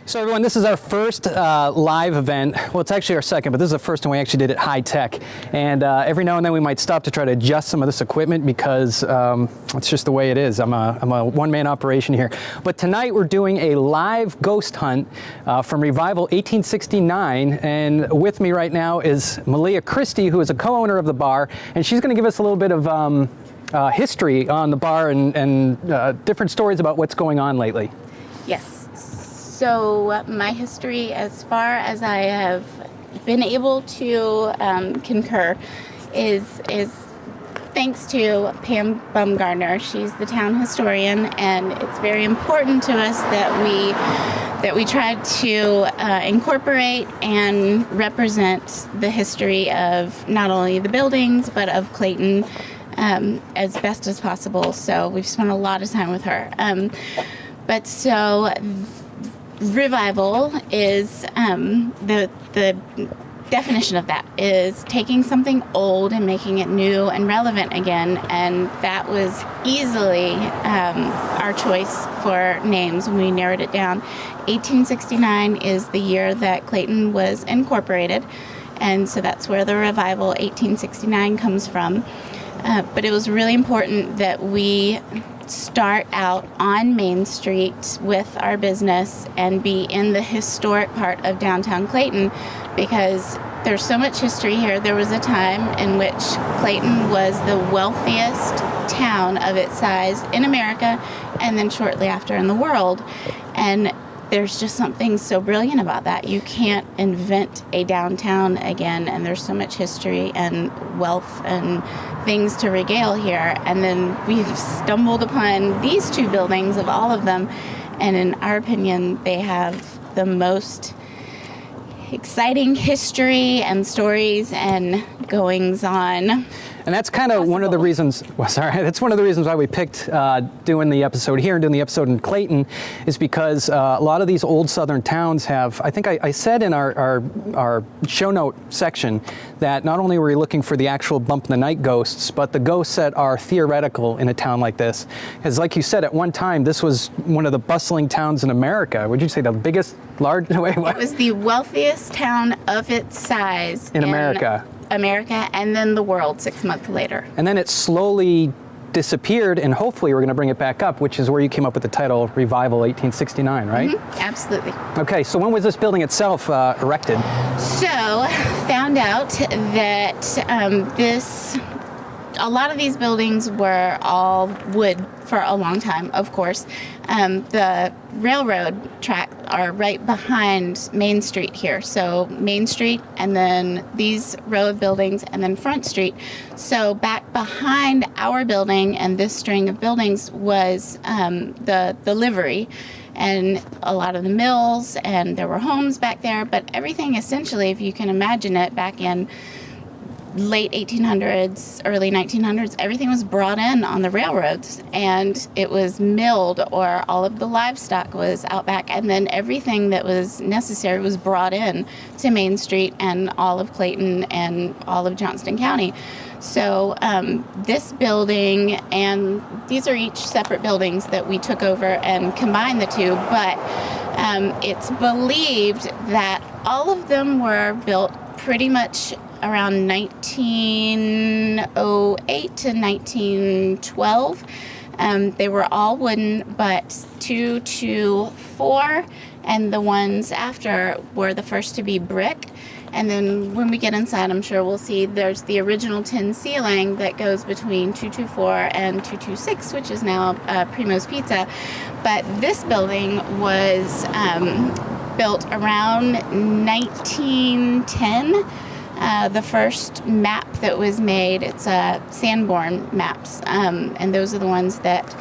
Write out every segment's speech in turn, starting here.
So everyone, this is our first live event. Well, it's actually our second, but this is the first time we actually did it high tech. And every now and then we might stop to try to adjust some of this equipment because it's just the way it is. I'm a one-man operation here. But tonight we're doing a live ghost hunt from Revival 1869. And with me right now is Malia Christie, who is a co-owner of the bar. And she's going to give us a little bit of history on the bar and different stories about what's going on lately. Yes. So my history, as far as I have been able to concur, is thanks to Pam Bumgardner. She's the town historian, and it's very important to us that we try to incorporate and represent the history of not only the buildings but of Clayton as best as possible. So we've spent a lot of time with her. Revival is the definition of that is taking something old and making it new and relevant again, and that was easily our choice for names when we narrowed it down. 1869 is the year that Clayton was incorporated, and so that's where the Revival 1869 comes from. But it was really important that we start out on Main Street with our business and be in the historic part of downtown Clayton, because there's so much history here. There was a time in which Clayton was the wealthiest town of its size in America, and then shortly after in the world. And there's just something so brilliant about that. You can't invent a downtown again, and there's so much history and wealth and things to regale here. And then we've stumbled upon these two buildings of all of them, and in our opinion, they have the most exciting history and stories and goings on. And that's kind of one of the reasons, that's one of the reasons why we picked doing the episode here and doing the episode in Clayton, is because a lot of these old southern towns have, I think I said in our show note section that not only were we looking for the actual bump in the night ghosts, but the ghosts that are theoretical in a town like this. Because like you said, at one time, this was one of the bustling towns in America. Would you say the biggest, large, wait, what? It was the wealthiest town of its size in America, and then the world 6 months later. And then it slowly disappeared, and hopefully we're going to bring it back up, which is where you came up with the title Revival 1869, right? Mm-hmm. Absolutely. Okay, so when was this building itself erected? So, found out that a lot of these buildings were all wood for a long time, of course. The railroad track are right behind Main Street here. So Main Street, and then these row of buildings, and then Front Street. So back behind our building and this string of buildings was the livery, and a lot of the mills, and there were homes back there. But everything essentially, if you can imagine it, back in late 1800s, early 1900s, everything was brought in on the railroads, and it was milled, or all of the livestock was out back, and then everything that was necessary was brought in to Main Street and all of Clayton and all of Johnston County. So this building, and these are each separate buildings that we took over and combined the two, but it's believed that all of them were built pretty much around 1908 to 1912. They were all wooden, but 2 to 4, and the ones after were the first to be brick. And then when we get inside, I'm sure we'll see there's the original tin ceiling that goes between 224 and 226, which is now Primo's Pizza. But this building was built around 1910. The first map that was made, it's Sanborn maps, and those are the ones that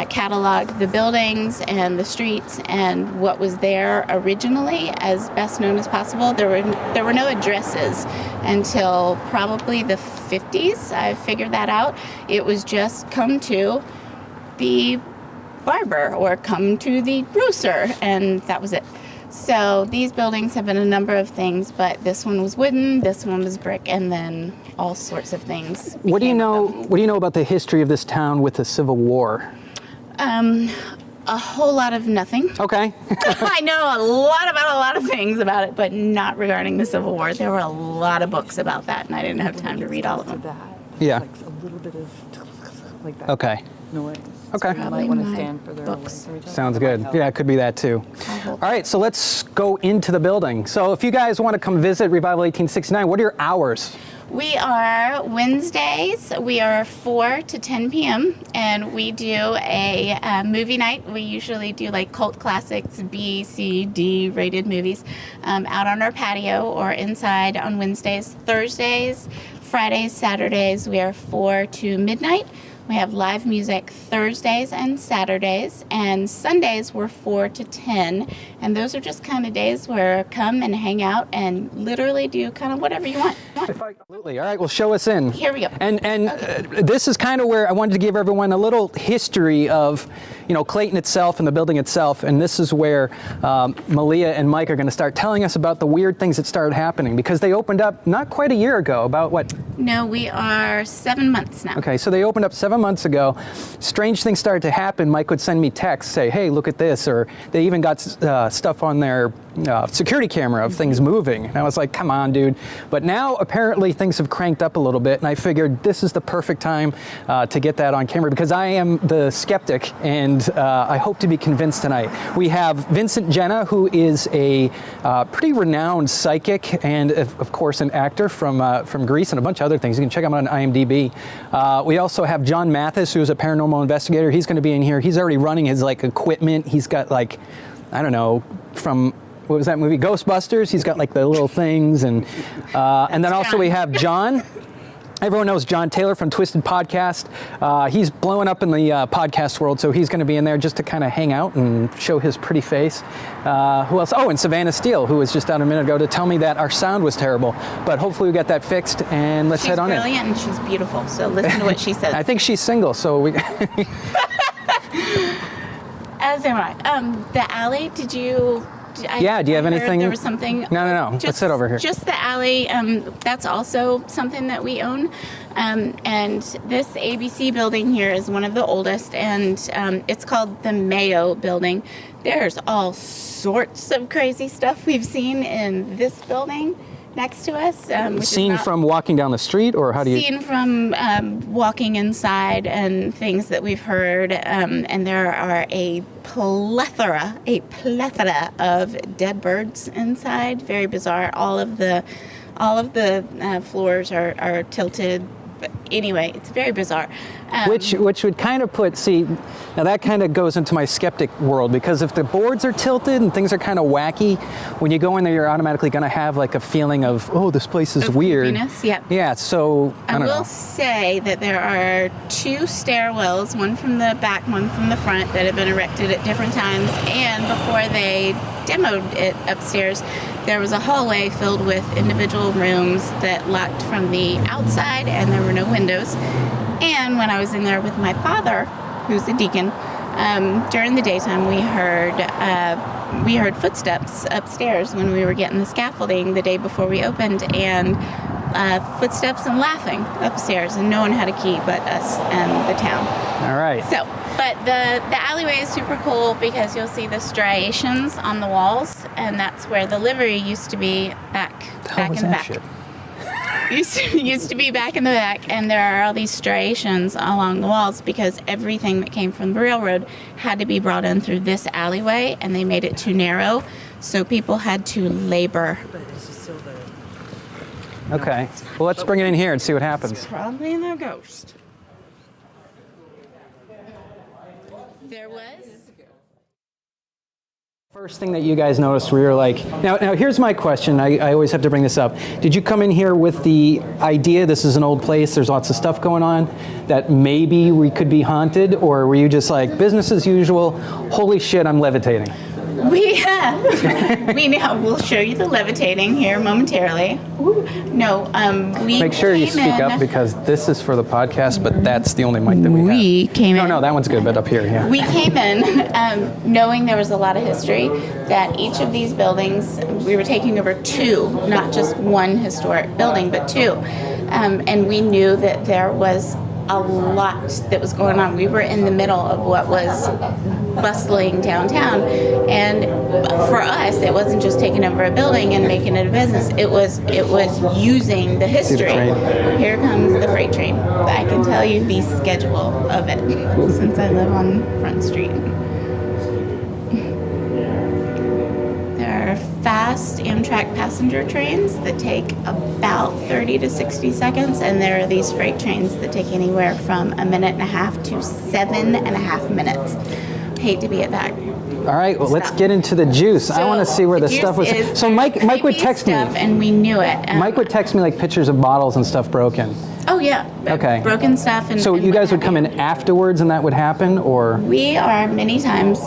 cataloged the buildings and the streets and what was there originally as best known as possible. There were no addresses until probably the 50s. I figured that out. It was just come to the barber or come to the grocer, and that was it. So these buildings have been a number of things, but this one was wooden, this one was brick, and then all sorts of things. What do you know? What do you know about the history of this town with the Civil War? A whole lot of nothing. Okay. I know a lot about a lot of things about it, but not regarding the Civil War. There were a lot of books about that, and I didn't have time to read all of them. Yeah. Like a little bit of like that. Okay. Noise. Okay. You might want to stand further away books. from each other. Sounds good. Yeah, it could be that too. All right, so let's go into the building. So if you guys want to come visit Revival 1869, what are your hours? We are Wednesdays. We are 4 to 10 p.m. and we do a movie night. We usually do like cult classics, B, C, D rated movies out on our patio or inside on Wednesdays. Thursdays, Fridays, Saturdays, we are 4 to midnight. We have live music Thursdays and Saturdays, and Sundays we're 4 to 10, and those are just kind of days where come and hang out and literally do kind of whatever you want. Absolutely. All right, well, show us in. Here we go. And this is kind of where I wanted to give everyone a little history of, Clayton itself and the building itself, and this is where Malia and Mike are going to start telling us about the weird things that started happening, because they opened up not quite a year ago, about what? No, we are 7 months now. Okay, so they opened up 7 months ago. Strange things started to happen. Mike would send me texts, say, hey, look at this, or they even got stuff on their security camera of things moving. And I was like, come on, dude. But now apparently things have cranked up a little bit, and I figured this is the perfect time to get that on camera, because I am the skeptic, and I hope to be convinced tonight. We have Vincent Genna, who is a pretty renowned psychic and, of course, an actor from Greece and a bunch of other things. You can check him out on IMDb. We also have John Mathis, who is a paranormal investigator. He's going to be in here. He's already running his equipment. He's got I don't know, from what was that movie? Ghostbusters. He's got the little things, and then also we have John. Everyone knows John Taylor from Twisted Podcast. He's blowing up in the podcast world, so he's going to be in there just to kind of hang out and show his pretty face. Who else? Oh, and Savannah Steele, who was just out a minute ago to tell me that our sound was terrible. But hopefully we got that fixed, and let's head on in. She's brilliant and she's beautiful, so listen to what she says. I think she's single, so we... As am I. The alley, did you... Yeah, do you have anything? There was something. No. Let's sit over here. Just the alley. That's also something that we own. And this ABC building here is one of the oldest, and it's called the Mayo Building. There's all sorts of crazy stuff we've seen in this building next to us. Seen from walking down the street, or how do you? Seen from walking inside, and things that we've heard, and there are a plethora of dead birds inside. Very bizarre. All of the floors are tilted. But anyway, it's very bizarre. Which would kind of now that kind of goes into my skeptic world, because if the boards are tilted and things are kind of wacky, when you go in there, you're automatically going to have a feeling of, oh, this place is weird. Creepiness, yep. Yeah, so I don't know. will say that there are 2 stairwells, one from the back, one from the front, that have been erected at different times, and before they demoed it upstairs, there was a hallway filled with individual rooms that locked from the outside, and there were no windows. And when I was in there with my father, who's a deacon, during the daytime we heard footsteps upstairs when we were getting the scaffolding the day before we opened, and footsteps and laughing upstairs, and no one had a key but us and the town. All right. So, but the alleyway is super cool because you'll see the striations on the walls, and that's where the livery used to be back in the back. Shit? Used to be back in the back, and there are all these striations along the walls because everything that came from the railroad had to be brought in through this alleyway, and they made it too narrow, so people had to labor. Okay. Well, let's bring it in here and see what happens. Probably the ghost. There was. First thing that you guys noticed where you're like, now here's my question, I always have to bring this up. Did you come in here with the idea this is an old place, there's lots of stuff going on, that maybe we could be haunted, or were you just like, business as usual, holy shit, I'm levitating? We'll show you the levitating here momentarily. No, we Make sure you came speak in- up because this is for the podcast, but that's the only mic that we have. We came in. No, that one's good, but up here, yeah. We came in knowing there was a lot of history, that each of these buildings, we were taking over two, not just one historic building, but two. And we knew that there was a lot that was going on. We were in the middle of what was bustling downtown, and for us it wasn't just taking over a building and making it a business, it was using the history. Here comes the freight train. I can tell you the schedule of it since I live on Front Street. There are fast Amtrak passenger trains that take about 30 to 60 seconds, and there are these freight trains that take anywhere from a minute and a half to 7.5 minutes. Hate to be at that. All right, well, let's get into the juice. I want to see where the stuff was. So Mike would text me. And we knew it. Mike would text me like pictures of bottles and stuff broken. Oh yeah. Okay. Broken stuff. And so and you guys would what come have in afterwards and that would happen, or? We are many times,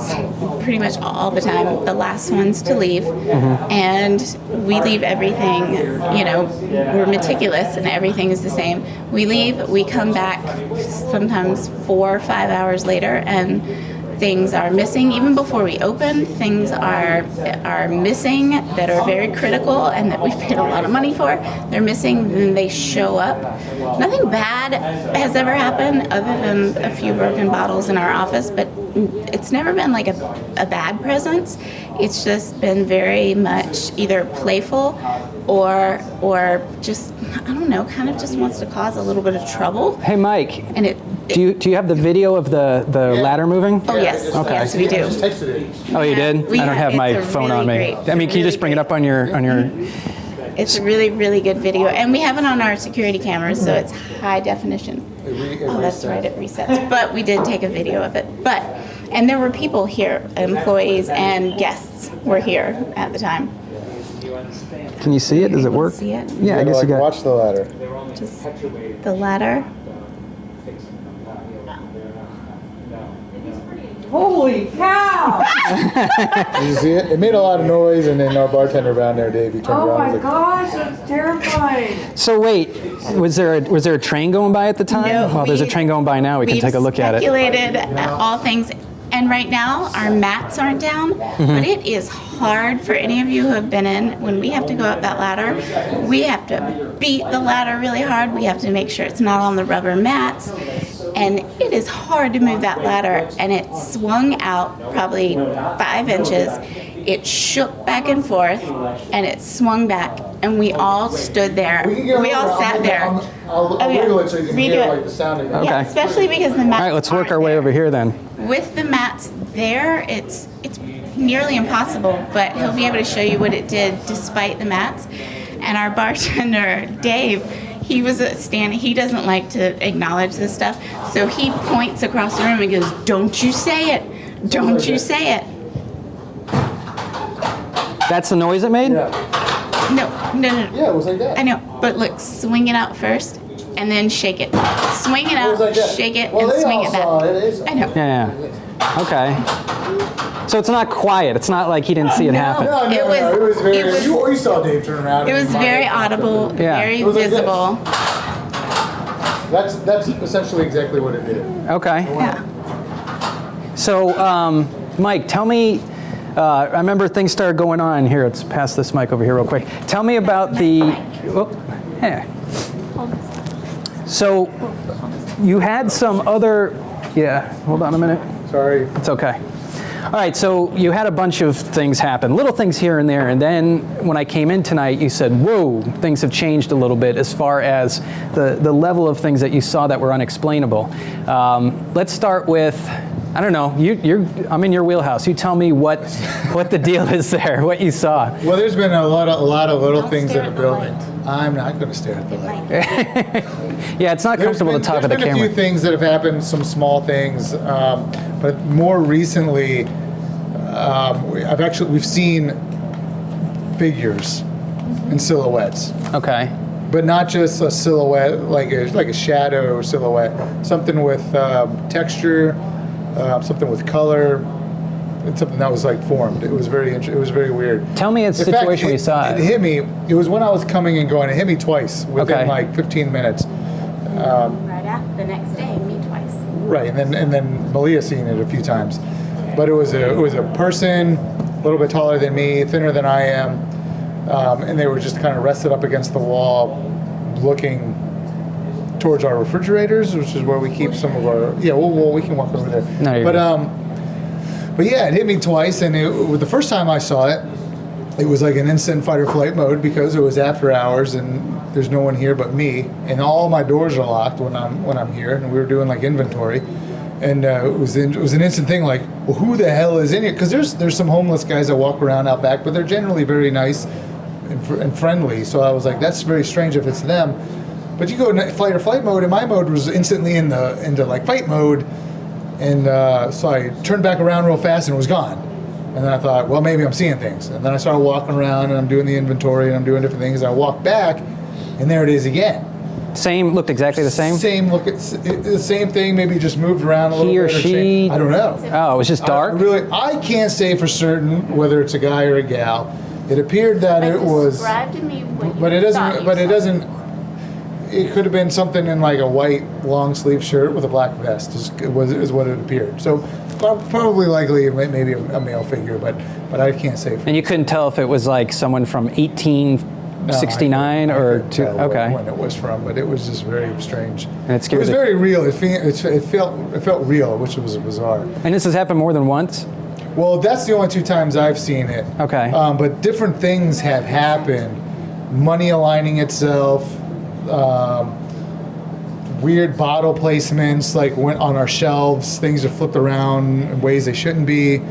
pretty much all the time, the last ones to leave. And we leave everything, we're meticulous and everything is the same. We leave, we come back sometimes 4 or 5 hours later, and things are missing. Even before we open, things are missing that are very critical and that we've paid a lot of money for. They're missing, then they show up. Nothing bad has ever happened other than a few broken bottles in our office, but it's never been like a bad presence. It's just been very much either playful or just, I don't know, kind of just wants to cause a little bit of trouble. Hey Mike, And do you have the video of the ladder moving? Oh yes, Okay. yes we do. Oh, you did? We I don't have it's my a phone really on me. great- I mean, can you just bring it up on your? It's a really, really good video, and we have it on our security cameras, so it's high definition. Oh, that's right, it resets. But we did take a video of it. And there were people here, employees and guests were here at the time. Can you see it? Does it work? See it? Yeah, I guess you got. Watch the ladder. Just the ladder. Holy cow! Did you see it? It made a lot of noise, and then our bartender down there, Dave, he turned Oh around my and was like, gosh, that's terrifying. So wait, was there a train going by at the time? No, Well, there's a train going by now. We can take a look at it. Speculated all things, and right now our mats aren't down, but it is hard for any of you who have been in. When we have to go up that ladder, we have to beat the ladder really hard. We have to make sure it's not on the rubber mats, and it is hard to move that ladder. And it swung out probably 5 inches. It shook back and forth, and it swung back, and we all stood there. We all sat there. I'll Oh, yeah. wiggle it so you can Redo hear it. like the sound of it. Okay. Yeah, especially because the mats. All right, let's work aren't our way there. over here then. With the mats there, it's nearly impossible, but he'll be able to show you what it did despite the mats. And our bartender, Dave, he was he doesn't like to acknowledge this stuff, so he points across the room and goes, "Don't you say it. Don't you say it." That's the noise it made? No. Yeah, it was like that. I know, but look, swing it out first and then shake it. Swing it It was out, like that. shake it, Well, and they swing all it saw back. it. It's- I know. Yeah. Okay. So it's not quiet. It's not like he didn't see it happen. No, It was- it was very. it was- you saw Dave turn around. It was very audible, Yeah. very It was like this. visible. That's essentially exactly what it did. Okay. Yeah. So, Mike, tell me. I remember things started going on here. Let's pass this mic over here real quick. Tell me about the. Oh, yeah. So, you had some other. Yeah. Hold on a minute. Sorry. It's okay. All right, so you had a bunch of things happen, little things here and there, and then when I came in tonight, you said, whoa, things have changed a little bit as far as the level of things that you saw that were unexplainable. Let's start with, I don't know, I'm in your wheelhouse. You tell me what the deal is there, what you saw. Well, there's been a lot of little things in the building. I'm not going to stare at the light. Yeah, it's not comfortable to talk at the There's been a camera. few things that have happened, some small things, but more recently, we've seen figures and silhouettes, Okay. but not just a silhouette like a shadow silhouette. Something with texture, something with color, and something that was like formed. It was very it was very weird. Tell me a In fact, situation where you saw It it. hit me. It was when I was coming and going. It hit me twice within Okay. like 15 minutes. Right after the next day, me twice. Right, and then Malia seen it a few times, but it was a person, a little bit taller than me, thinner than I am, and they were just kind of rested up against the wall, looking towards our refrigerators, which is where we keep some of our. Yeah, well, we can walk over there. No, you're But yeah, it hit me twice, and the first time I saw it, it was like an instant fight or flight mode because it was after hours and there's no one here but me, and all my doors are locked when I'm here, and we were doing like inventory, and it was an instant thing like, well, who the hell is in here? Because there's some homeless guys that walk around out back, but they're generally very nice and friendly. So I was like, that's very strange if it's them. But you go in fight or flight mode, and my mode was instantly into like fight mode, and so I turned back around real fast and it was gone. And then I thought, well, maybe I'm seeing things. And then I started walking around and I'm doing the inventory and I'm doing different things. And I walked back, and there it is again. Same, looked exactly the same? Same look, the same thing. Maybe just moved around a little He or bit. she? I don't know. Oh, it was just dark? I can't say for certain whether it's a guy or a gal. It appeared that it was, Describe to me what but you it thought doesn't. you But it saw. doesn't. It could have been something in like a white long sleeve shirt with a black vest. Is what it appeared. So probably likely maybe a male figure, but I can't say. And you couldn't tell if it was like someone from 1869 I or couldn't two? tell Okay. when it was from, but it was just very strange. And it scared was the- very real. It felt real, which was bizarre. And this has happened more than once? Well, that's the only two times I've seen it. Okay. But different things have happened. Money aligning itself. Weird bottle placements, like went on our shelves. Things are flipped around in ways they shouldn't be. I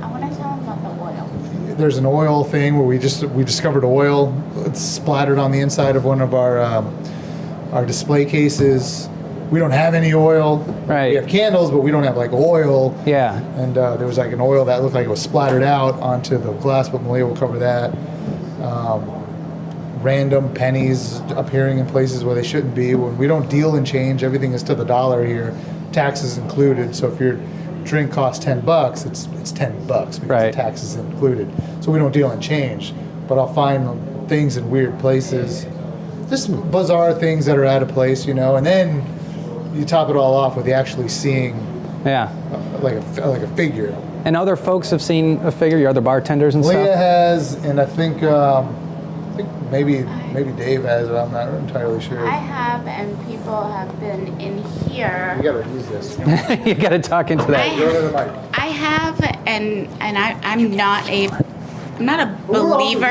want to tell him about the oil. There's an oil thing where we discovered oil. It's splattered on the inside of one of our display cases. We don't have any oil. Right. We have candles, but we don't have like oil. Yeah. And there was like an oil that looked like it was splattered out onto the glass, but Malia will cover that. Random pennies appearing in places where they shouldn't be. When we don't deal in change, everything is to the dollar here, taxes included. So if your drink costs $10, it's $10 because Right. the tax is included. So we don't deal in change, but I'll find things in weird places, just bizarre things that are out of place, and then you top it all off with you actually seeing Yeah. like a figure. And other folks have seen a figure, your other bartenders and Leah stuff? has, and I think maybe Dave has, but I'm not entirely sure. I have, and people have been in here. You gotta use this. You got to talk into that. Go to the mic. I have, and I'm not a believer.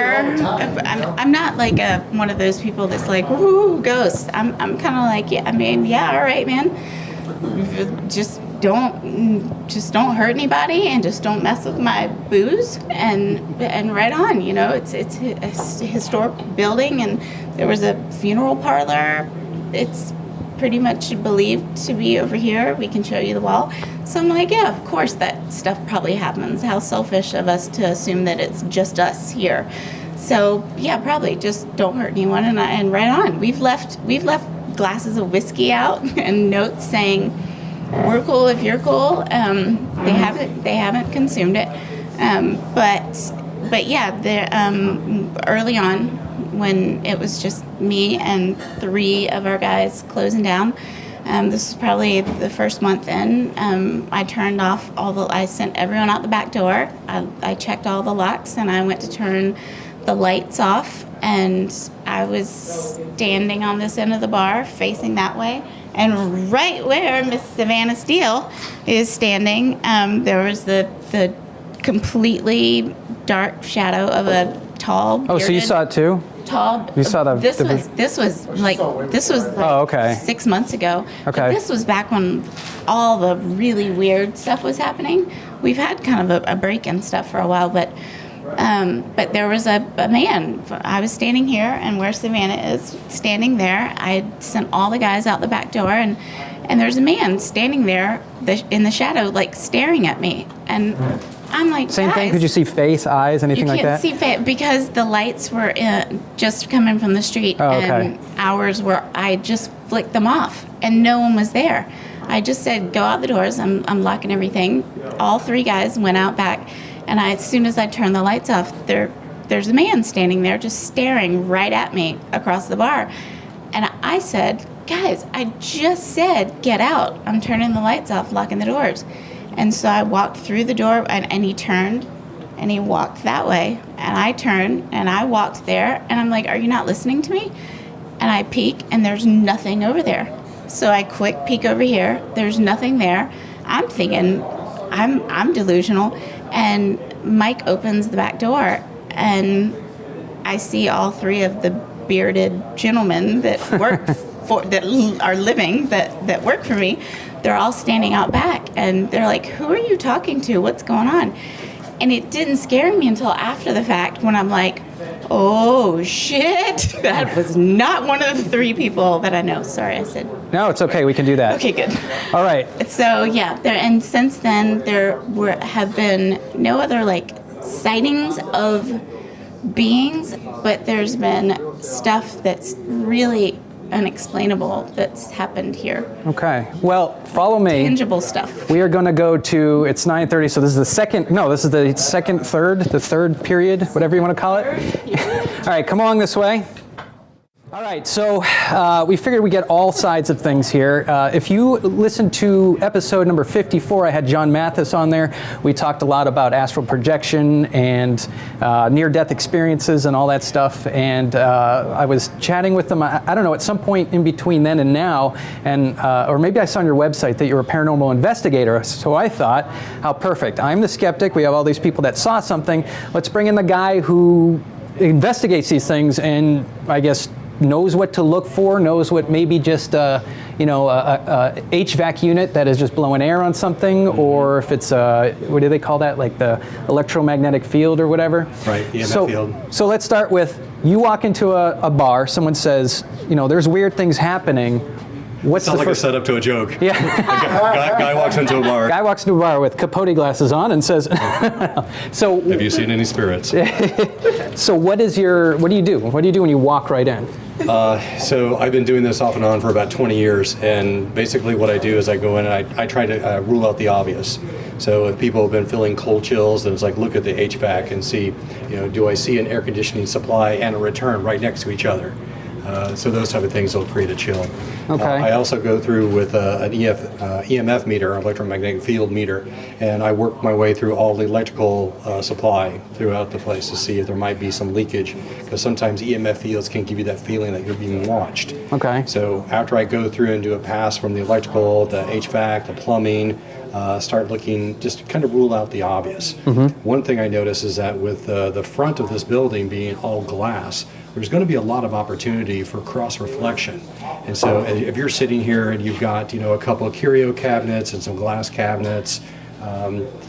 I'm not like one of those people that's like, woo, ghosts. I'm kind of like, yeah, all right, man. Just don't hurt anybody, and just don't mess with my booze, and right on. It's a historic building, and there was a funeral parlor. It's pretty much believed to be over here. We can show you the wall. So I'm like, yeah, of course that stuff probably happens. How selfish of us to assume that it's just us here. So yeah, probably just don't hurt anyone, and right on. We've left glasses of whiskey out and notes saying, we're cool if you're cool. They haven't consumed it, but yeah, early on when it was just me and 3 of our guys closing down. This was probably the first month in. I turned off I sent everyone out the back door. I checked all the locks, and I went to turn the lights off, and I was standing on this end of the bar facing that way. And right where Miss Savannah Steele is standing, there was the completely dark shadow of a tall. Oh, so you bearded- saw it too? Tall. You saw This was like Oh, okay. 6 months ago. Okay. But this was back when all the really weird stuff was happening. We've had kind of a break and stuff for a while, but there was a man. I was standing here, and where Savannah is standing there. I sent all the guys out the back door, and and there's a man standing there in the shadow, like staring at me. And I'm like, Same thing? "Guys, Could you see face, eyes, anything like that? you can't see because the lights were just coming from the street, Oh, okay. and ours were. I just flicked them off, and no one was there. I just said, "Go out the doors. I'm locking everything." All 3 guys went out back, and as soon as I turned the lights off, there's a man standing there, just staring right at me across the bar, and I said, "Guys, I just said get out. I'm turning the lights off, locking the doors." And so I walked through the door, and he turned, and he walked that way, and I turned, and I walked there, and I'm like, "Are you not listening to me?" And I peek, and there's nothing over there. So I quick peek over here. There's nothing there. I'm thinking, I'm delusional, and Mike opens the back door, and I see all 3 of the bearded gentlemen that work that are living that work for me. They're all standing out back, and they're like, "Who are you talking to? What's going on?" And it didn't scare me until after the fact, when I'm like, "Oh shit, that was not one of the 3 people that I know." Sorry, I said. No, it's okay. We can do that. Okay, good. All right. So yeah, and since then there have been no other like sightings of beings, but there's been stuff that's really unexplainable that's happened here. Okay. Well, follow me. Tangible stuff. We are going to go to, it's 9:30, so this is the third period, whatever you want to call it. All right, come along this way. All right, so we figured we'd get all sides of things here. If you listen to episode number 54, I had John Mathis on there. We talked a lot about astral projection and near-death experiences and all that stuff. And I was chatting with them, I don't know, at some point in between then and now, and or maybe I saw on your website that you're a paranormal investigator. So I thought, how perfect. I'm the skeptic. We have all these people that saw something. Let's bring in the guy who investigates these things and, I guess, knows what to look for, knows what maybe just a HVAC unit that is just blowing air on something, or if it's what do they call that, like the electromagnetic field or whatever. Right, EMF field. So let's start with, you walk into a bar, someone says, there's weird things happening. What's Sounds the like first? a setup to a joke. Yeah. Guy walks into a bar. Guy walks into a bar with Capote glasses on and says, so Have you seen any spirits? so what do you do? What do you do when you walk right in? So I've been doing this off and on for about 20 years, and basically what I do is I go in and I try to rule out the obvious. So if people have been feeling cold chills, then it's like, look at the HVAC and see, do I see an air conditioning supply and a return right next to each other? So those type of things will create a chill. Okay. I also go through with an EMF meter, electromagnetic field meter, and I work my way through all the electrical supply throughout the place to see if there might be some leakage, because sometimes EMF fields can give you that feeling that you're being watched. Okay. So after I go through and do a pass from the electrical, the HVAC, the plumbing, start looking, just kind of rule out the obvious. Mm-hmm. One thing I notice is that with the front of this building being all glass, there's going to be a lot of opportunity for cross-reflection. And so if you're sitting here and you've got, a couple of curio cabinets and some glass cabinets,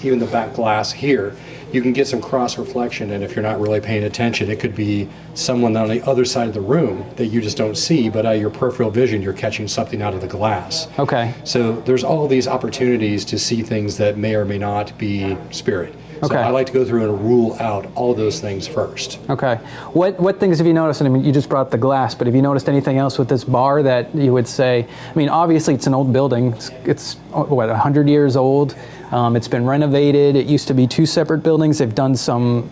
even the back glass here, you can get some cross-reflection, and if you're not really paying attention, it could be someone on the other side of the room that you just don't see, but out of your peripheral vision, you're catching something out of the glass. Okay. So there's all these opportunities to see things that may or may not be spirit. Okay. So I like to go through and rule out all those things first. Okay. What things have you noticed? I mean, you just brought up the glass, but have you noticed anything else with this bar that you would say, obviously it's an old building. It's 100 years old. It's been renovated. It used to be 2 separate buildings. They've done some,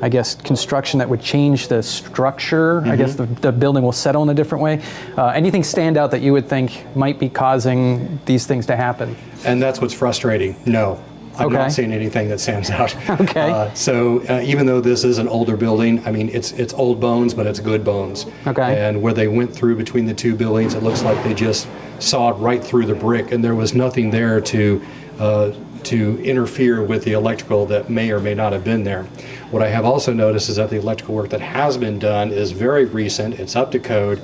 I guess, construction that would change the structure. Mm-hmm. I guess the building will settle in a different way. Anything stand out that you would think might be causing these things to happen? And that's what's frustrating. No. I'm Okay. not seeing anything that stands out. Okay. So even though this is an older building, it's old bones, but it's good bones. Okay. And where they went through between the 2 buildings, it looks like they just sawed right through the brick, and there was nothing there to interfere with the electrical that may or may not have been there. What I have also noticed is that the electrical work that has been done is very recent. It's up to code.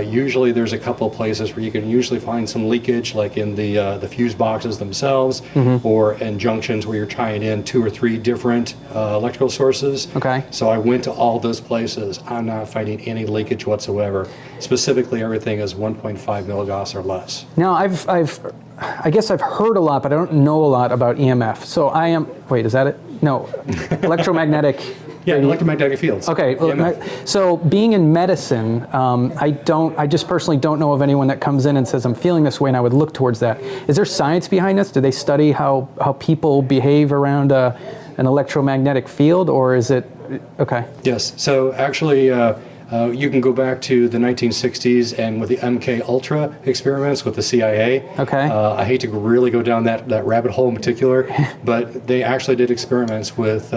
Usually there's a couple of places where you can usually find some leakage, like in the fuse boxes themselves, or in junctions where you're tying in 2 or 3 different electrical sources. Okay. So I went to all those places. I'm not finding any leakage whatsoever. Specifically, everything is 1.5 milligauss or less. Now, I guess I've heard a lot, but I don't know a lot about EMF. So wait, is that it? No, electromagnetic. Yeah, electromagnetic fields. Okay, EMF. so being in medicine, I just personally don't know of anyone that comes in and says, I'm feeling this way, and I would look towards that. Is there science behind this? Do they study how people behave around an electromagnetic field, or is it, okay? Yes, so actually, you can go back to the 1960s and with the MK Ultra experiments with the CIA. Okay. I hate to really go down that rabbit hole in particular, but they actually did experiments with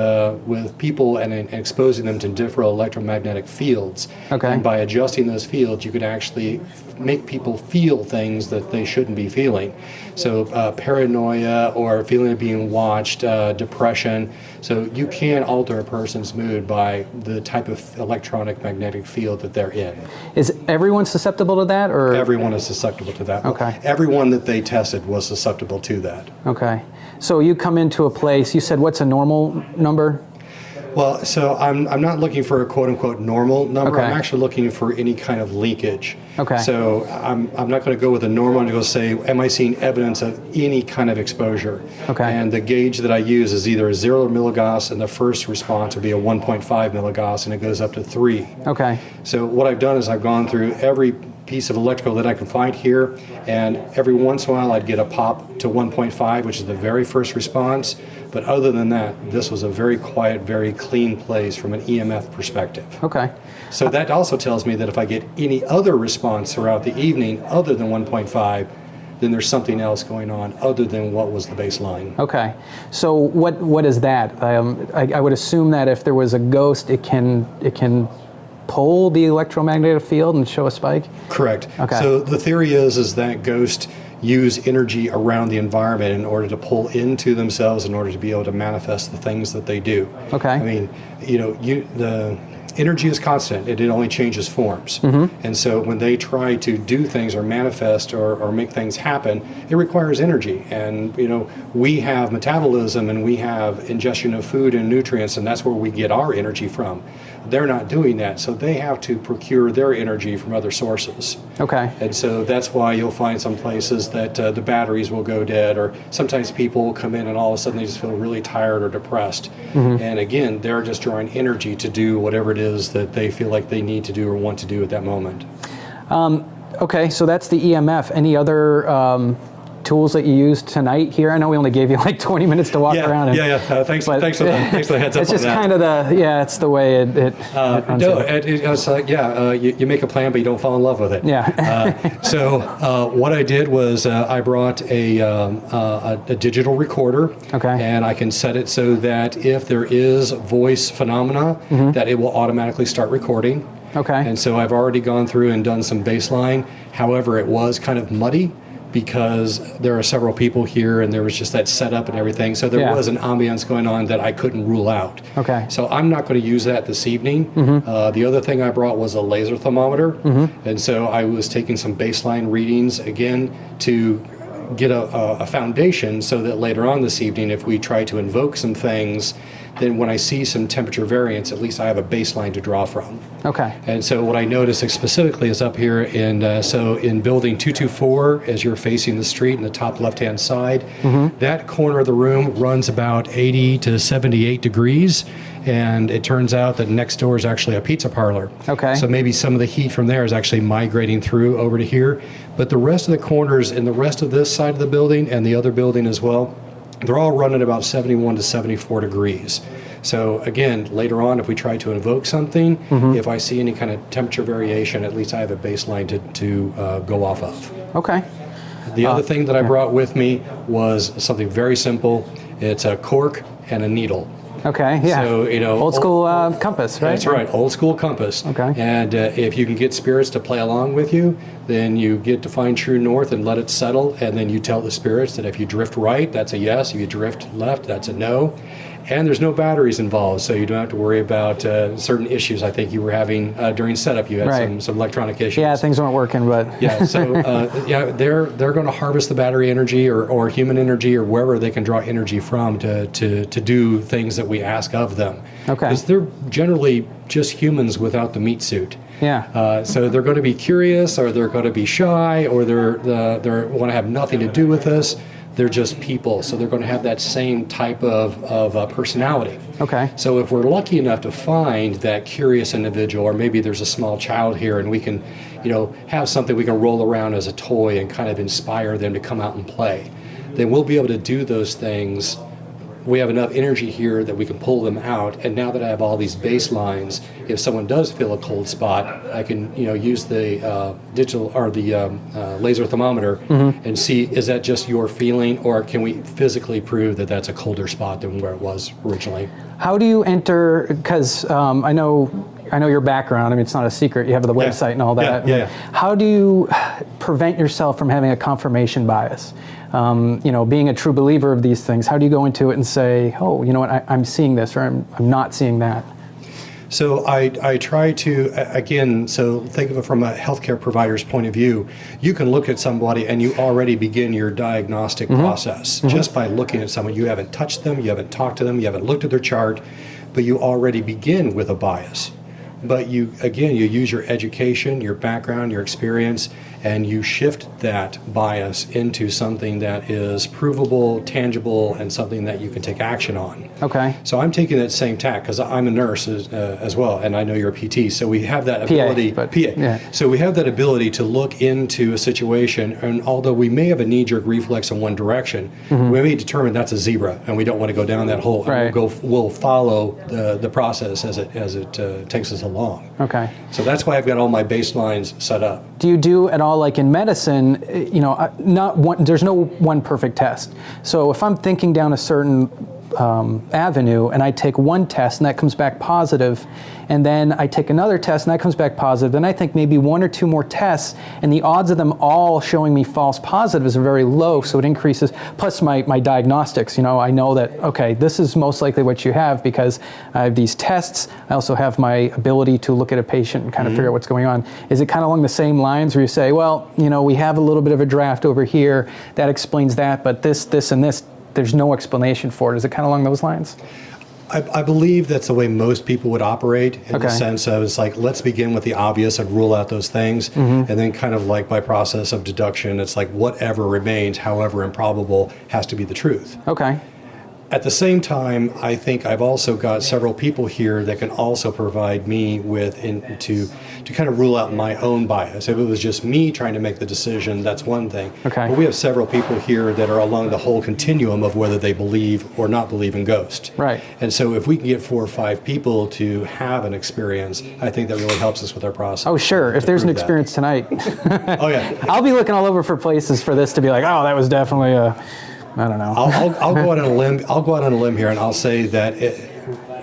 people and exposing them to different electromagnetic fields. Okay. And by adjusting those fields, you could actually make people feel things that they shouldn't be feeling. So paranoia or feeling of being watched, depression. So you can alter a person's mood by the type of electronic magnetic field that they're in. Is everyone susceptible to that, or? Everyone is susceptible to that. Okay. Everyone that they tested was susceptible to that. Okay. So you come into a place, you said what's a normal number? Well, so I'm not looking for a quote-unquote normal number. Okay. I'm actually looking for any kind of leakage. Okay. So I'm not going to go with a normal. I'm going to say, am I seeing evidence of any kind of exposure? Okay. And the gauge that I use is either a 0 milligauss, and the first response would be a 1.5 milligauss, and it goes up to 3. Okay. So what I've done is I've gone through every piece of electrical that I can find here, and every once in a while I'd get a pop to 1.5, which is the very first response. But other than that, this was a very quiet, very clean place from an EMF perspective. Okay. So that also tells me that if I get any other response throughout the evening other than 1.5, then there's something else going on other than what was the baseline. Okay. So what is that? I would assume that if there was a ghost, it can pull the electromagnetic field and show a spike? Correct. Okay. So the theory is that ghosts use energy around the environment in order to pull into themselves in order to be able to manifest the things that they do. Okay. I mean, the energy is constant. It only changes forms. And so when they try to do things or manifest or make things happen, it requires energy. And, we have metabolism and we have ingestion of food and nutrients, and that's where we get our energy from. They're not doing that, so they have to procure their energy from other sources. Okay. And so that's why you'll find some places that the batteries will go dead, or sometimes people will come in and all of a sudden they just feel really tired or depressed. And again, they're just drawing energy to do whatever it is that they feel like they need to do or want to do at that moment. Okay, so that's the EMF. Any other tools that you used tonight here? I know we only gave you like 20 minutes to walk around. Thanks for the heads up It's on that. just kind of it's the way it runs. It's like, you make a plan, but you don't fall in love with it. Yeah. So what I did was I brought a digital recorder, Okay. and I can set it so that if there is voice phenomena, that it will automatically start recording. Okay. And so I've already gone through and done some baseline. However, it was kind of muddy because there are several people here and there was just that setup and everything. So there was an ambience going on that I couldn't rule out. Okay. So I'm not going to use that this evening. The other thing I brought was a laser thermometer. And so I was taking some baseline readings again to get a foundation so that later on this evening, if we try to invoke some things, then when I see some temperature variance, at least I have a baseline to draw from. Okay. And so what I noticed specifically is up here in building 224, as you're facing the street in the top left-hand side, that corner of the room runs about 80 to 78 degrees. And it turns out that next door is actually a pizza parlor. Okay. So maybe some of the heat from there is actually migrating through over to here. But the rest of the corners in the rest of this side of the building and the other building as well, they're all running about 71 to 74 degrees. So again, later on, if we try to invoke something, if I see any kind of temperature variation, at least I have a baseline to go off of. Okay. The other thing that I brought with me was something very simple. It's a cork and a needle. Okay, yeah. So, old school compass, right? That's right, old school compass. Okay. And if you can get spirits to play along with you, then you get to find true north and let it settle. And then you tell the spirits that if you drift right, that's a yes. If you drift left, that's a no. And there's no batteries involved, so you don't have to worry about certain issues. I think you were having during setup. You had Right. some electronic issues. Yeah, things weren't working, but Yeah, so they're going to harvest the battery energy or human energy or wherever they can draw energy from to do things that we ask of them. Okay. Because they're generally just humans without the meat suit. yeah. So they're going to be curious, or they're going to be shy, or they want to have nothing to do with us. They're just people, so they're going to have that same type of personality. Okay. So if we're lucky enough to find that curious individual, or maybe there's a small child here, and we can, have something we can roll around as a toy and kind of inspire them to come out and play, then we'll be able to do those things. We have enough energy here that we can pull them out. And now that I have all these baselines, if someone does feel a cold spot, I can use the digital or the laser thermometer and see, is that just your feeling, or can we physically prove that that's a colder spot than where it was originally? How do you enter? Because I know your background. I mean, it's not a secret. You have the website and all that. Yeah. How do you prevent yourself from having a confirmation bias? Being a true believer of these things, how do you go into it and say, oh, you know what, I'm seeing this, or I'm not seeing that? So I try to, again, so think of it from a healthcare provider's point of view. You can look at somebody and you already begin your diagnostic process just by looking at someone. You haven't touched them, you haven't talked to them, you haven't looked at their chart, but you already begin with a bias. But you use your education, your background, your experience, and you shift that bias into something that is provable, tangible, and something that you can take action on. Okay. So I'm taking that same tack because I'm a nurse as well, and I know you're a PT. So we have that ability. PA. Yeah. So we have that ability to look into a situation, and although we may have a knee-jerk reflex in one direction, we may determine that's a zebra, and we don't want to go down that hole. Right. And we'll follow the process as it takes us along. Okay. So that's why I've got all my baselines set up. Do you do at all, like in medicine, there's no one perfect test. So if I'm thinking down a certain avenue and I take one test and that comes back positive, and then I take another test and that comes back positive, then I think maybe one or two more tests, and the odds of them all showing me false positives are very low, so it increases. Plus my diagnostics, I know that, okay, this is most likely what you have because I have these tests. I also have my ability to look at a patient and kind of figure out what's going on. Is it kind of along the same lines where you say, well, we have a little bit of a draft over here, that explains that, but this, and this, there's no explanation for it. Is it kind of along those lines? I believe that's the way most people would operate, in the Okay. sense of, it's like, let's begin with the obvious and rule out those things, and then kind of like by process of deduction, it's like whatever remains, however improbable, has to be the truth. Okay. At the same time, I think I've also got several people here that can also provide me with to kind of rule out my own bias. If it was just me trying to make the decision, that's one thing. Okay. But we have several people here that are along the whole continuum of whether they believe or not believe in ghosts. Right. And so if we can get 4 or 5 people to have an experience, I think that really helps us with our process. Oh, sure. If there's an prove that. experience tonight, Oh, yeah. I'll be looking all over for places for this to be like, oh, that was definitely I don't know. I'll go out on a limb. I'll go out on a limb here, and I'll say that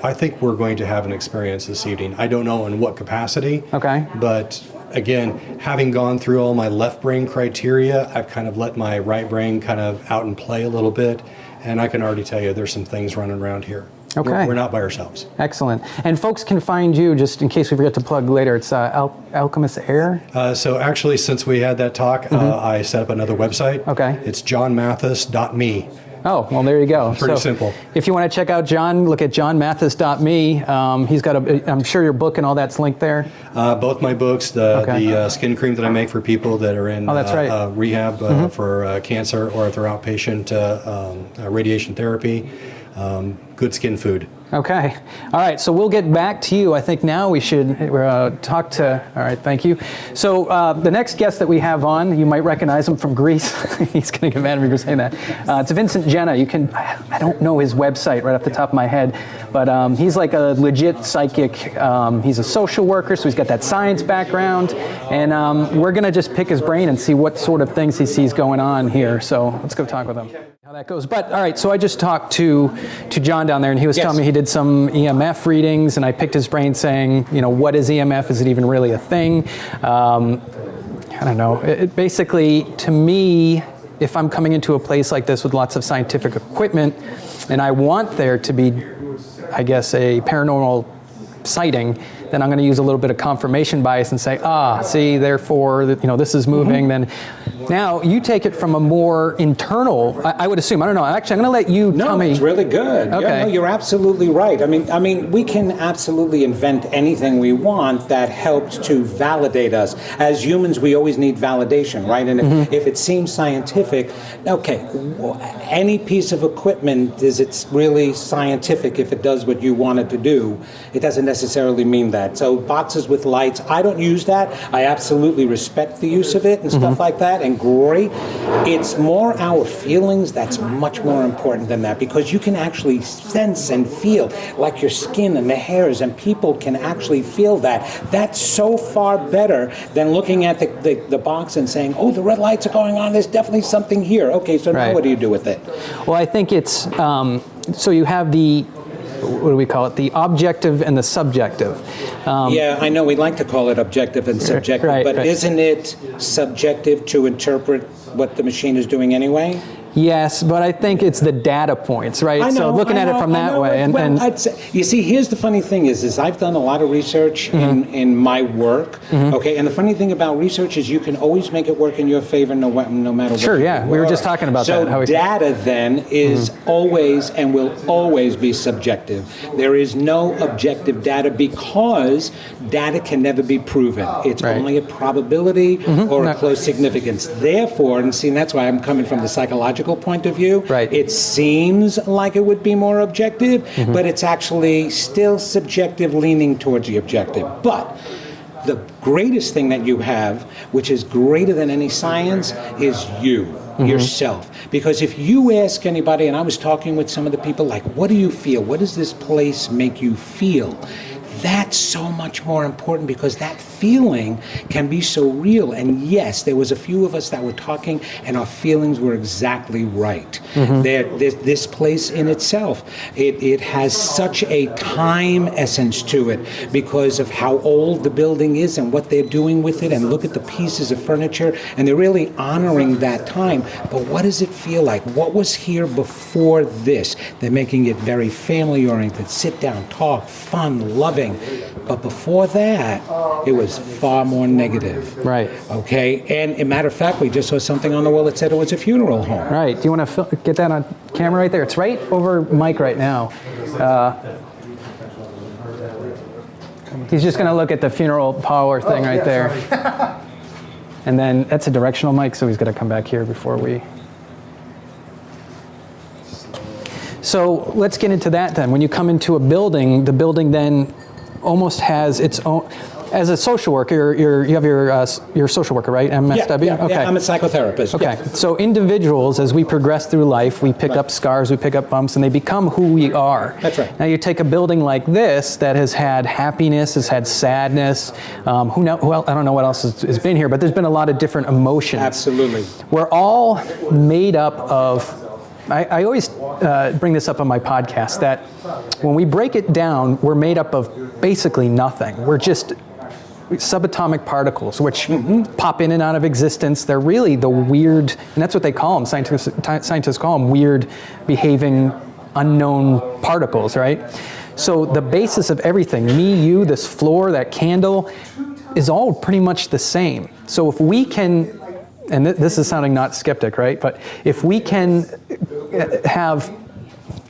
I think we're going to have an experience this evening. I don't know in what capacity. Okay. But again, having gone through all my left brain criteria, I've kind of let my right brain kind of out and play a little bit, and I can already tell you there's some things running around here. Okay. We're not by ourselves. Excellent. And folks can find you, just in case we forget to plug later, it's Alchemist Air? So actually, since we had that talk, I set up another website. Okay. It's johnmathis.me. Oh, well, there you go. Pretty simple. If you want to check out John, look at johnmathis.me. He's got I'm sure your book and all that's linked there. Both my books, the skin cream that I make for people that are in that's right. rehab for cancer, or if they're outpatient radiation therapy, good skin food. Okay. All right. So we'll get back to you. I think now we should talk to. All right. Thank you. So the next guest that we have on, you might recognize him from Greece. He's going to get mad at me for saying that. It's Vincent Genna. I don't know his website right off the top of my head, but he's like a legit psychic. He's a social worker, so he's got that science background, and we're going to just pick his brain and see what sort of things he sees going on here. So let's go talk with him. How that goes. But all right, so I just talked to John down there, and he was telling me he did some EMF readings, and I picked his brain saying, what is EMF? Is it even really a thing? I don't know. It basically, to me, if I'm coming into a place like this with lots of scientific equipment, and I want there to be, I guess, a paranormal sighting, then I'm going to use a little bit of confirmation bias and say, see, therefore, this is moving. Then, now you take it from a more internal. I would assume. I don't know. Actually, I'm going to let you tell me. No, it's really good. Okay. Yeah, no, you're absolutely right. I mean, we can absolutely invent anything we want that helps to validate us. As humans, we always need validation, right? And if it seems scientific, okay, any piece of equipment, is it really scientific if it does what you want it to do? It doesn't necessarily mean that. So boxes with lights, I don't use that. I absolutely respect the use of it and stuff like that, and great. It's more our feelings that's much more important than that, because you can actually sense and feel, like your skin and the hairs, and people can actually feel that. That's so far better than looking at the box and saying, oh, the red lights are going on, there's definitely something here. Okay, so now what do you do with it? Well, I think it's, so you have the, what do we call it? The objective and the subjective. Yeah, I know we like to call it objective and subjective, but isn't it subjective to interpret what the machine is doing anyway? Yes, but I think it's the data points, right? So looking at it from that way. I'd say, you see, here's the funny thing is I've done a lot of research in my work, okay? And the funny thing about research is you can always make it work in your favor no matter what. Sure, yeah. We were just talking about that. So data then is always and will always be subjective. There is no objective data because data can never be proven. It's only a probability or a close significance. Therefore, and see, that's why I'm coming from the psychological point of view. It seems like it would be more objective, but it's actually still subjective, leaning towards the objective. But the greatest thing that you have, which is greater than any science, is you. Yourself. Because if you ask anybody, and I was talking with some of the people, like, what do you feel? What does this place make you feel? That's so much more important, because that feeling can be so real. And yes, there was a few of us that were talking and our feelings were exactly right. This place in itself, it has such a time essence to it because of how old the building is and what they're doing with it, and look at the pieces of furniture, and they're really honoring that time. But what does it feel like? What was here before this? They're making it very family oriented, sit down, talk, fun, loving. But before that, it was far more negative. Right. Okay? And a matter of fact, we just saw something on the wall that said it was a funeral home. Right. Do you want to get that on camera right there? It's right over Mike right now. He's just going to look at the funeral parlor thing right there. And then that's a directional mic, so he's going to come back here before we... So let's get into that then. When you come into a building, the building then almost has its own. As a social worker, you have your social worker, right? MSW? Yeah, I'm a psychotherapist. Okay, so individuals, as we progress through life, we pick up scars, we pick up bumps, and they become who we are. That's right. Now you take a building like this that has had happiness, has had sadness, well, I don't know what else has been here, but there's been a lot of different emotions. Absolutely. We're all made up of, I always bring this up on my podcast, that when we break it down, we're made up of basically nothing. We're just subatomic particles, which pop in and out of existence. They're really the weird, and that's what they call them. Scientists call them weird behaving unknown particles, right? So the basis of everything, me, you, this floor, that candle, is all pretty much the same. So if we can, and this is sounding not skeptic, right? But if we can have,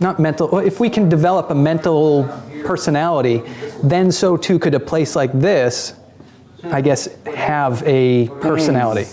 if we can develop a mental personality, then so too could a place like this, I guess, have a personality.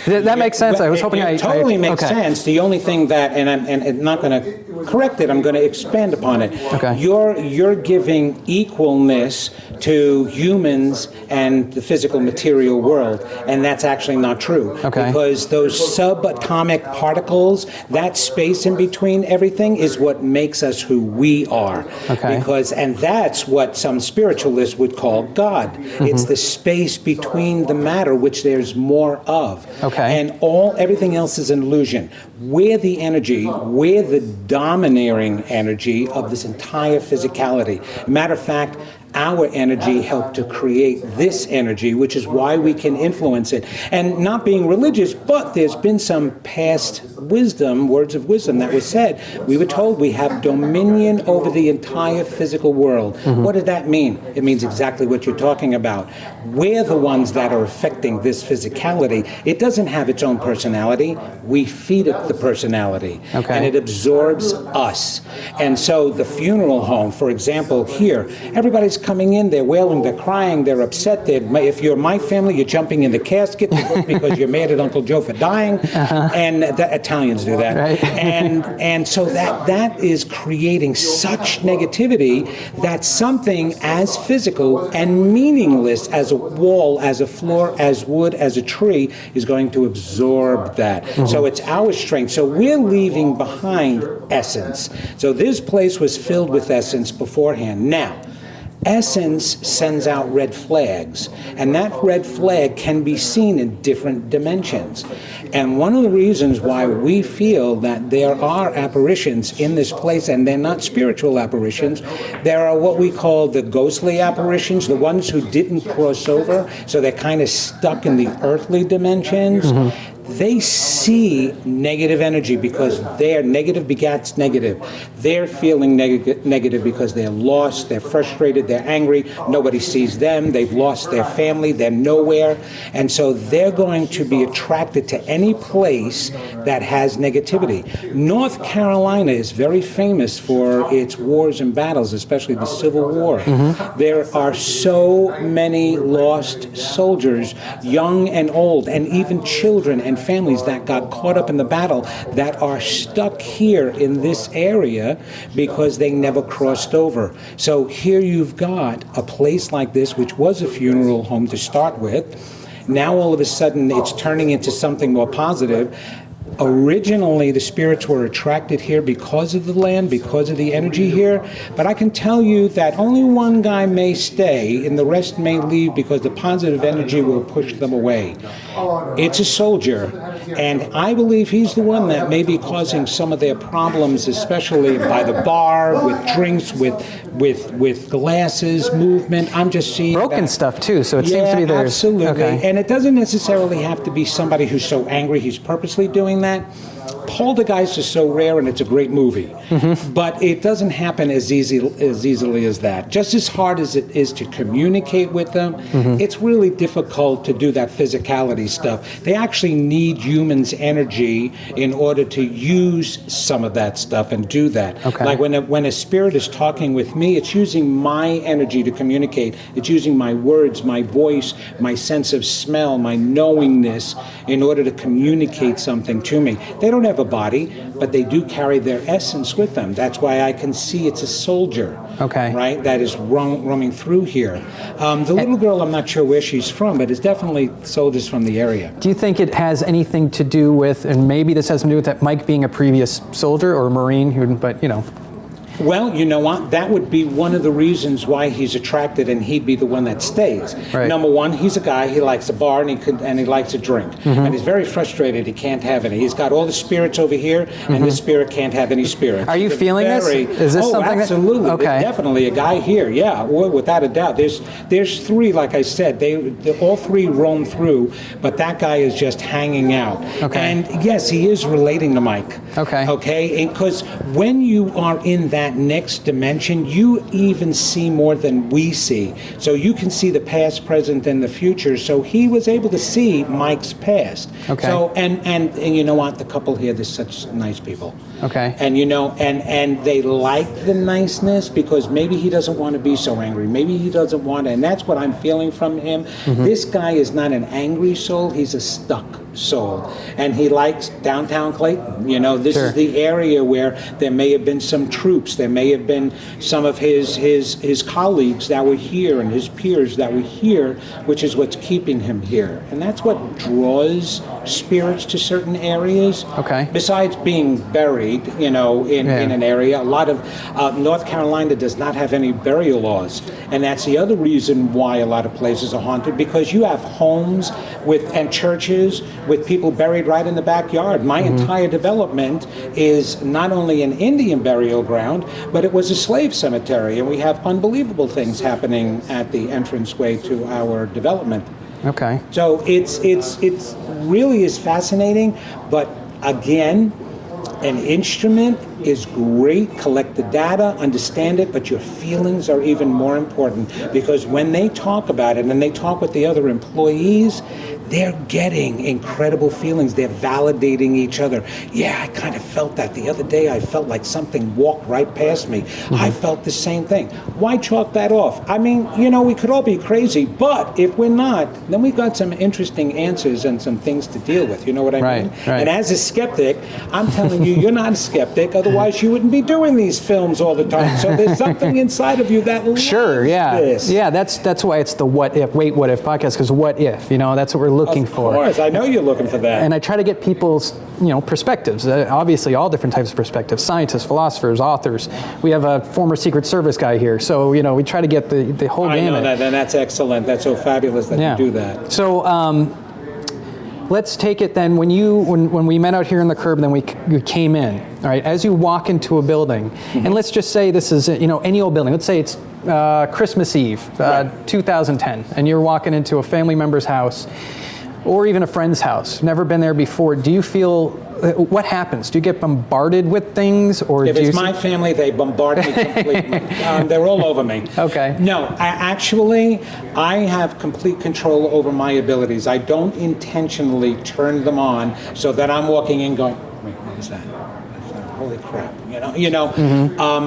That makes sense. I was hoping it totally makes sense. The only thing that, and I'm not going to correct it, I'm going to expand upon it. Okay. You're giving equalness to humans and the physical material world, and that's actually not true. Okay. Because those subatomic particles, that space in between everything, is what makes us who we are. Okay. And that's what some spiritualists would call God. It's the space between the matter, which there's more of. Okay. And everything else is an illusion. We're the energy, we're the domineering energy of this entire physicality. Matter of fact, our energy helped to create this energy, which is why we can influence it. And not being religious, but there's been some past wisdom, words of wisdom that was said. We were told we have dominion over the entire physical world. What did that mean? It means exactly what you're talking about. We're the ones that are affecting this physicality. It doesn't have its own personality. We feed it the personality. Okay. And it absorbs us. And so the funeral home, for example, here, everybody's coming in, they're wailing, they're crying, they're upset. If you're my family, you're jumping in the casket because you're mad at Uncle Joe for dying. And the Italians do that. Right. And so that is creating such negativity that something as physical and meaningless as a wall, as a floor, as wood, as a tree is going to absorb that. So it's our strength. So we're leaving behind essence. So this place was filled with essence beforehand. Now, essence sends out red flags, and that red flag can be seen in different dimensions. And one of the reasons why we feel that there are apparitions in this place, and they're not spiritual apparitions, there are what we call the ghostly apparitions, the ones who didn't cross over, so they're kind of stuck in the earthly dimensions. They see negative energy because their negative begats negative. They're feeling negative because they're lost, they're frustrated, they're angry, nobody sees them, they've lost their family, they're nowhere. And so they're going to be attracted to any place that has negativity. North Carolina is very famous for its wars and battles, especially the Civil War. There are so many lost soldiers, young and old, and even children and families that got caught up in the battle that are stuck here in this area because they never crossed over. So here you've got a place like this, which was a funeral home to start with. Now all of a sudden it's turning into something more positive. Originally, the spirits were attracted here because of the land, because of the energy here. But I can tell you that only one guy may stay and the rest may leave because the positive energy will push them away. It's a soldier, and I believe he's the one that may be causing some of their problems, especially by the bar, with drinks, with glasses, movement. I'm just seeing Broken that. stuff too, so it seems to be there's... Absolutely. Okay. And it doesn't necessarily have to be somebody who's so angry he's purposely doing that. Poltergeist is so rare, and it's a great movie. But it doesn't happen as easily as that. Just as hard as it is to communicate with them, it's really difficult to do that physicality stuff. They actually need humans' energy in order to use some of that stuff and do that. Okay. Like when a spirit is talking with me, it's using my energy to communicate. It's using my words, my voice, my sense of smell, my knowingness in order to communicate something to me. They don't have a body, but they do carry their essence with them. That's why I can see it's a soldier, Okay. right, that is roaming through here. The little girl, I'm not sure where she's from, but it's definitely soldiers from the area. Do you think it has anything to do with, and maybe this has something to do with that Mike being a previous soldier or a Marine, but you know. Well, you know what? That would be one of the reasons why he's attracted, and he'd be the one that stays. Right. Number one, he's a guy, he likes a bar, and he likes to drink. And he's very frustrated he can't have any. He's got all the spirits over here, and this spirit can't have any spirits. Are you feeling this? Is this something that- absolutely. Okay. There's definitely a guy here, yeah, well, without a doubt. There's three, like I said, they all three roam through, but that guy is just hanging out. Okay. And yes, he is relating to Mike. Okay. Okay, because when you are in that next dimension, you even see more than we see. So you can see the past, present, and the future. So he was able to see Mike's past. Okay. So and you know what? The couple here, they're such nice people. Okay. And you know, and they like the niceness because maybe he doesn't want to be so angry. Maybe he doesn't want to, and that's what I'm feeling from him. This guy is not an angry soul. He's a stuck soul, and he likes downtown Clayton. You know, this Sure. is the area where there may have been some troops, there may have been some of his colleagues that were here and his peers that were here, which is what's keeping him here. And that's what draws spirits to certain areas. Okay. Besides being buried, you know, in an area, a lot of North Carolina does not have any burial laws, and that's the other reason why a lot of places are haunted, because you have homes and churches with people buried right in the backyard. My entire development is not only an Indian burial ground, but it was a slave cemetery, and we have unbelievable things happening at the entranceway to our development. Okay. So it's really is fascinating, but again, an instrument is great. Collect the data, understand it, but your feelings are even more important, because when they talk about it and they talk with the other employees, they're getting incredible feelings. They're validating each other. Yeah, I kind of felt that the other day. I felt like something walked right past me. I felt the same thing. Why chalk that off? I mean, we could all be crazy, but if we're not, then we've got some interesting answers and some things to deal with. You know what I mean? Right. And as a skeptic, I'm telling you, you're not a skeptic. Otherwise, you wouldn't be doing these films all the time. So there's something inside of you that loves this. Yeah, that's why it's the what if, what if podcast, because what if, that's what we're looking for. Of course, I know you're looking for that. And I try to get people's, perspectives, obviously all different types of perspectives, scientists, philosophers, authors. We have a former Secret Service guy here, so, we try to get the whole gamut. I know that, and that's excellent. That's so fabulous that you do that. So, let's take it then, when we met out here in the curb, then we came in, all right, as you walk into a building, and let's just say this is, any old building, let's say it's Christmas Eve, 2010, and you're walking into a family member's house, or even a friend's house, never been there before. Do you feel, what happens? Do you get bombarded with things, or if it's my family, they bombard me completely. They're all over me. Okay. No, I have complete control over my abilities. I don't intentionally turn them on so that I'm walking in going, wait, what was that? Holy crap,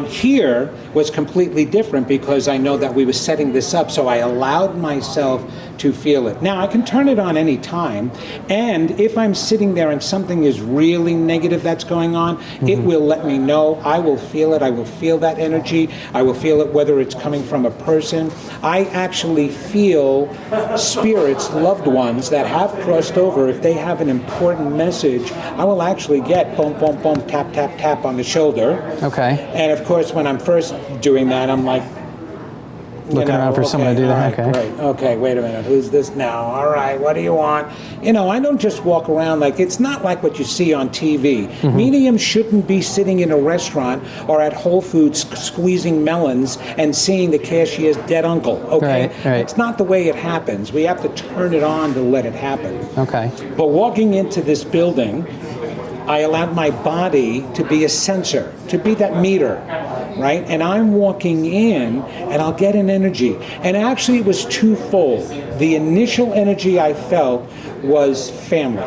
Here was completely different because I know that we were setting this up, so I allowed myself to feel it. Now, I can turn it on any time, and if I'm sitting there and something is really negative that's going on, it will let me know. I will feel it. I will feel that energy. I will feel it whether it's coming from a person. I actually feel spirits, loved ones that have crossed over. If they have an important message, I will actually get boom, boom, boom, tap, tap, tap on the shoulder. Okay. And of course, when I'm first doing that, I'm like, looking around for someone to do that. Right, Okay. great. Okay, wait a minute. Who's this now? All right, what do you want? I don't just walk around like, it's not like what you see on TV. Mediums shouldn't be sitting in a restaurant or at Whole Foods squeezing melons and seeing the cashier's dead uncle, okay? Right. It's not the way it happens. We have to turn it on to let it happen. Okay. But walking into this building, I allowed my body to be a sensor, to be that meter, right? And I'm walking in, and I'll get an energy. And actually, it was twofold. The initial energy I felt was family.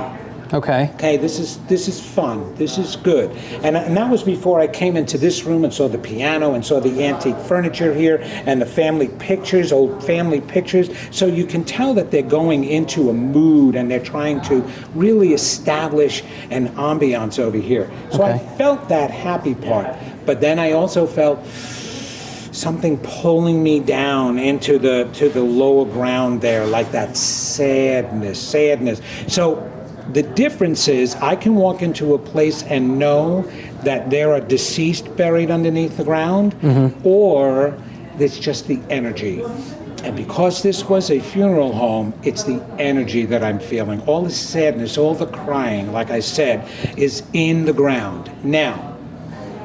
Okay. Okay, this is fun. This is good. And that was before I came into this room and saw the piano and saw the antique furniture here and the family pictures, old family pictures. So you can tell that they're going into a mood and they're trying to really establish an ambiance over here. So I felt that happy part. But then I also felt something pulling me down into the lower ground there, like that sadness. So the difference is I can walk into a place and know that there are deceased buried underneath the ground, or it's just the energy. And because this was a funeral home, it's the energy that I'm feeling. All the sadness, all the crying, like I said, is in the ground. Now,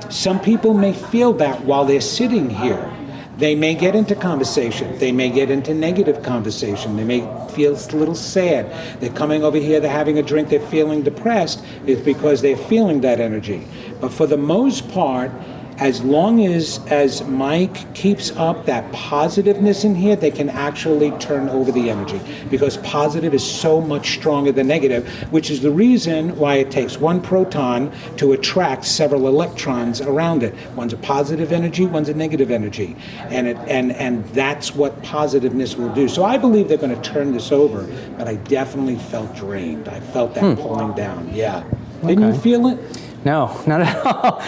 some people may feel that while they're sitting here. They may get into conversation. They may get into negative conversation. They may feel a little sad. They're coming over here, they're having a drink, they're feeling depressed. It's because they're feeling that energy. But for the most part, as long as Mike keeps up that positiveness in here, they can actually turn over the energy, because positive is so much stronger than negative, which is the reason why it takes one proton to attract several electrons around it. One's a positive energy, one's a negative energy, and that's what positiveness will do. So I believe they're going to turn this over, but I definitely felt drained. I felt that pulling down. Yeah. Didn't you feel it? No, not at all.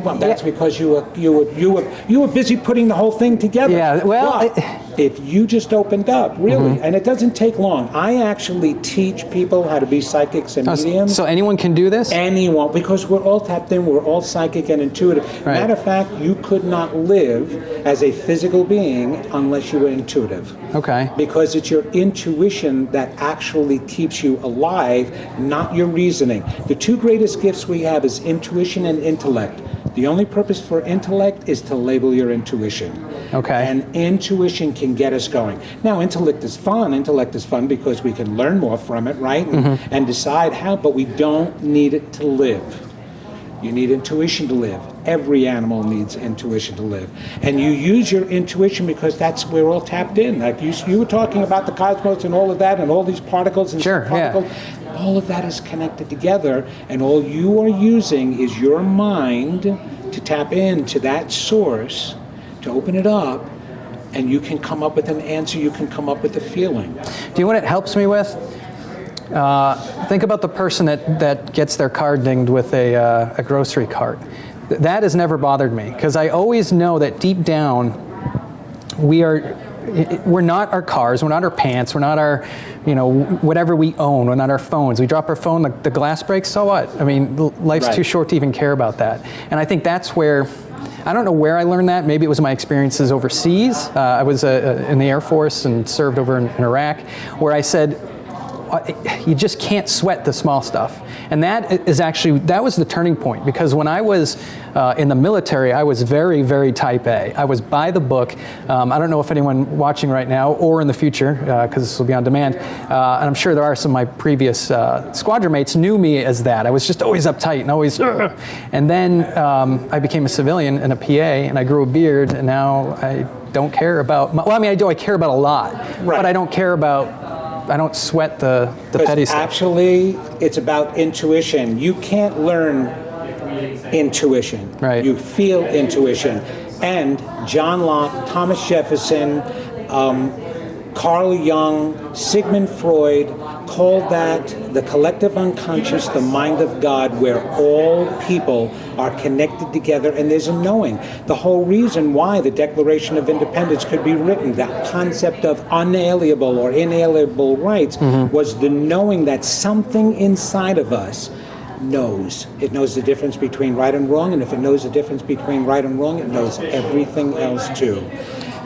Well, that's because you were busy putting the whole thing together. Yeah, well, If you just opened up, really, and it doesn't take long. I actually teach people how to be psychics and mediums. So anyone can do this? Anyone, because we're all tapped in, we're all psychic and intuitive. Right. Matter of fact, you could not live as a physical being unless you were intuitive. Okay. Because it's your intuition that actually keeps you alive, not your reasoning. The two greatest gifts we have is intuition and intellect. The only purpose for intellect is to label your intuition. Okay. And intuition can get us going. Now, intellect is fun. Intellect is fun because we can learn more from it, right? And decide how, but we don't need it to live. You need intuition to live. Every animal needs intuition to live. And you use your intuition because that's where we're all tapped in. Like you were talking about the cosmos and all of that and all these particles and Sure, particles. Yeah. All of that is connected together, and all you are using is your mind to tap into that source, to open it up, and you can come up with an answer, you can come up with a feeling. Do you know what it helps me with? Think about the person that gets their car dinged with a grocery cart. That has never bothered me, because I always know that deep down we're not our cars, we're not our pants, we're not our, whatever we own, we're not our phones. We drop our phone, the glass breaks, so what? I mean, life's Right. too short to even care about that. And I think that's where, I don't know where I learned that. Maybe it was my experiences overseas. I was in the Air Force and served over in Iraq, where I said, you just can't sweat the small stuff. And that was the turning point, because when I was in the military, I was very, very type A. I was by the book. I don't know if anyone watching right now or in the future, because this will be on demand, and I'm sure there are some of my previous squadron mates knew me as that. I was just always uptight and always, and then I became a civilian and a PA, and I grew a beard, and now I don't care about, I care about a lot, Right. but I don't care about, I don't sweat the petty stuff. Actually, it's about intuition. You can't learn intuition. Right. You feel intuition. And John Locke, Thomas Jefferson, Carl Jung, Sigmund Freud called that the collective unconscious, the mind of God, where all people are connected together and there's a knowing. The whole reason why the Declaration of Independence could be written, that concept of unalienable or inalienable rights, was the knowing that something inside of us knows. It knows the difference between right and wrong, and if it knows the difference between right and wrong, it knows everything else too.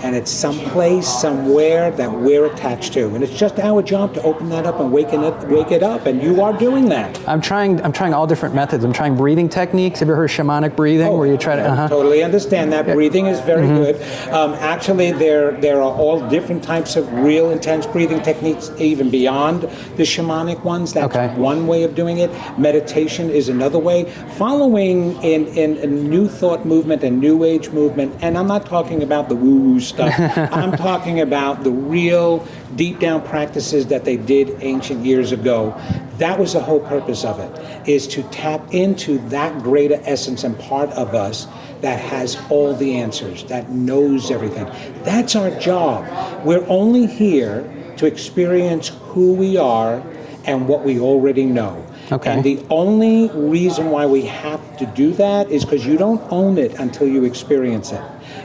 And it's someplace, somewhere that we're attached to. And it's just our job to open that up and wake it up, and you are doing that. I'm trying all different methods. I'm trying breathing techniques. Have you ever heard shamanic breathing, where you try to? I totally understand that. Breathing is very good. Actually, there are all different types of real intense breathing techniques, even beyond the shamanic ones. That's one way of doing it. Meditation is another way. Following in a new thought movement and new age movement, and I'm not talking about the woo-woo stuff. I'm talking about the real deep down practices that they did ancient years ago. That was the whole purpose of it, is to tap into that greater essence and part of us that has all the answers, that knows everything. That's our job. We're only here to experience who we are and what we already know. Okay. And the only reason why we have to do that is because you don't own it until you experience it.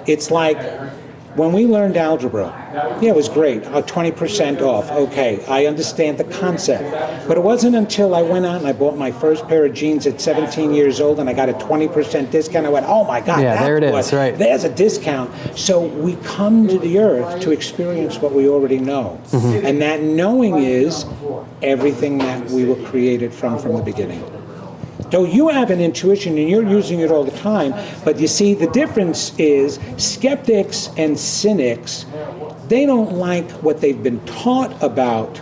It's like when we learned algebra, yeah, it was great, 20% off, okay, I understand the concept. But it wasn't until I went out and I bought my first pair of jeans at 17 years old and I got a 20% discount, I went, oh my God, yeah, there it is, right. There's a discount. So we come to the earth to experience what we already know. And that knowing is everything that we were created from the beginning. So you have an intuition and you're using it all the time, but you see the difference is skeptics and cynics, they don't like what they've been taught about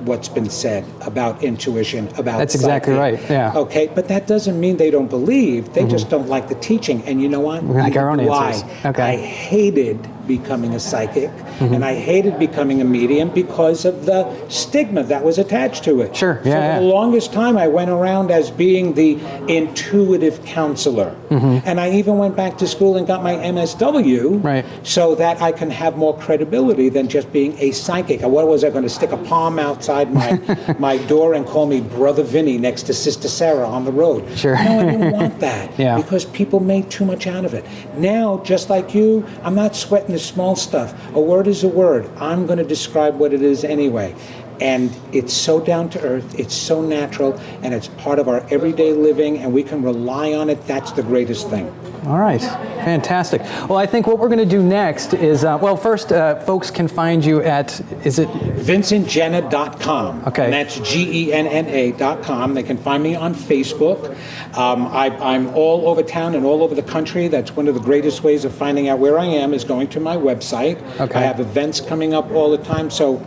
what's been said about intuition, about That's exactly psychic. right, yeah. Okay, but that doesn't mean they don't believe, they just don't like the teaching. And you know what? We like our own answers. Okay. I hated becoming a psychic and I hated becoming a medium because of the stigma that was attached to it. Sure, So for the longest time I went around as being the intuitive counselor. And I even went back to school and got my MSW so that I can have more credibility than just being a psychic. What was I going to stick a palm outside my door and call me Brother Vinny next to Sister Sarah on the road? Sure. No, I didn't want that because people made too much out of it. Now, just like you, I'm not sweating the the small stuff. A word is a word. I'm going to describe what it is anyway. And it's so down to earth, it's so natural, and it's part of our everyday living, and we can rely on it. That's the greatest thing. All right, fantastic. Well, I think what we're going to do next is, first, folks can find you at, is it? VincentGenna.com. Okay. And that's GENNA.com. They can find me on Facebook. I'm all over town and all over the country. That's one of the greatest ways of finding out where I am, is going to my website. Okay. I have events coming up all the time, so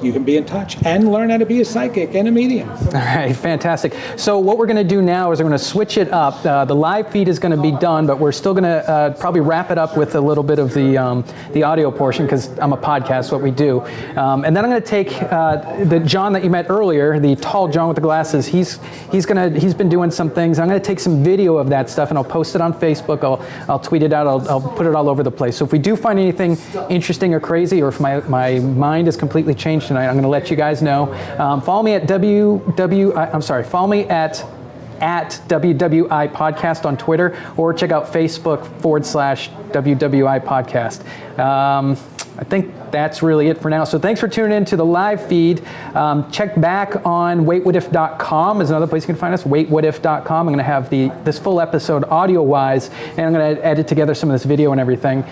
you can be in touch and learn how to be a psychic and a medium. All right, fantastic. So what we're going to do now is we're going to switch it up. The live feed is going to be done, but we're still going to probably wrap it up with a little bit of the audio portion, because I'm a podcast, what we do. And then I'm going to take the John that you met earlier, the tall John with the glasses. He's been doing some things. I'm going to take some video of that stuff and I'll post it on Facebook. I'll tweet it out. I'll put it all over the place. So if we do find anything interesting or crazy, or if my mind is completely changed tonight, I'm going to let you guys know. Follow me at follow me at WWI Podcast on Twitter, or check out Facebook.com/WWI Podcast. I think that's really it for now. So thanks for tuning in to the live feed. Check back on waitwhatif.com is another place you can find us, waitwhatif.com. I'm going to have this full episode audio-wise, and I'm going to edit together some of this video and everything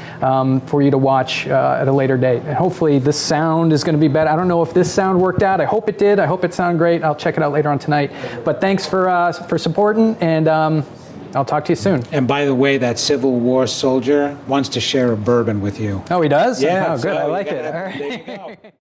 for you to watch at a later date. And hopefully this sound is going to be better. I don't know if this sound worked out. I hope it did. I hope it sounded great. I'll check it out later on tonight. But thanks for supporting, and I'll talk to you soon. And by the way, that Civil War soldier wants to share a bourbon with you. Oh, he does? Yeah. Oh, good. So I like it. gotta- All right. There you go.